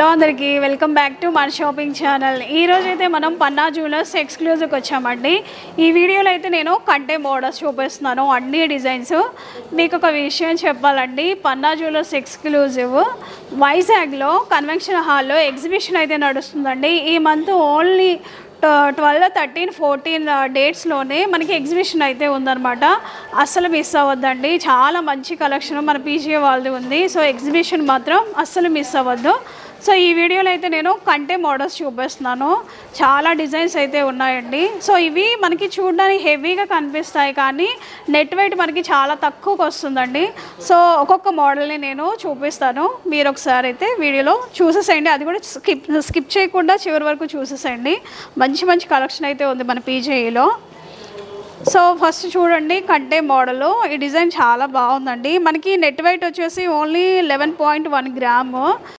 Hello అందరికీ welcome back to మన shopping channel. ఈరోజు అయితే మనం పన్నా జ్యువెలర్స్ ఎక్స్క్లూజివ్కి వచ్చామండి. ఈ వీడియోలో అయితే నేను కంటే మోడల్స్ చూపిస్తున్నాను, అన్ని డిజైన్స్. మీకు ఒక విషయం చెప్పాలండి, పన్నా జ్యువెలర్స్ ఎక్స్క్లూజివ్ వైజాగ్లో కన్వెన్షన్ హాల్లో ఎగ్జిబిషన్ అయితే నడుస్తుందండి. ఈ మంత్ ఓన్లీ 12, 13, 14 డేట్స్లోనే మనకి ఎగ్జిబిషన్ అయితే ఉందన్నమాట. అస్సలు మిస్ అవ్వద్దండి, చాలా మంచి కలెక్షన్ మన పీజీఏ వాళ్ళది ఉంది. సో ఎగ్జిబిషన్ మాత్రం అస్సలు మిస్ అవ్వద్దు. సో ఈ వీడియోలో అయితే నేను కంటే మోడల్స్ చూపిస్తున్నాను, చాలా డిజైన్స్ అయితే ఉన్నాయండి. సో ఇవి మనకి చూడడానికి హెవీగా కనిపిస్తాయి, కానీ నెట్ వెయిట్ మనకి చాలా తక్కువకి వస్తుందండి. సో ఒక్కొక్క మోడల్ని నేను చూపిస్తాను, మీరు ఒకసారి అయితే వీడియోలో చూసేసేయండి. అది కూడా స్కిప్ చేయకుండా చివరి వరకు చూసేసేయండి. మంచి మంచి కలెక్షన్ అయితే ఉంది మన పీజేఈలో. సో ఫస్ట్ చూడండి, కంటే మోడలు. ఈ డిజైన్ చాలా బాగుందండి. మనకి నెట్ వెయిట్ వచ్చేసి ఓన్లీ 11.1 గ్రాము.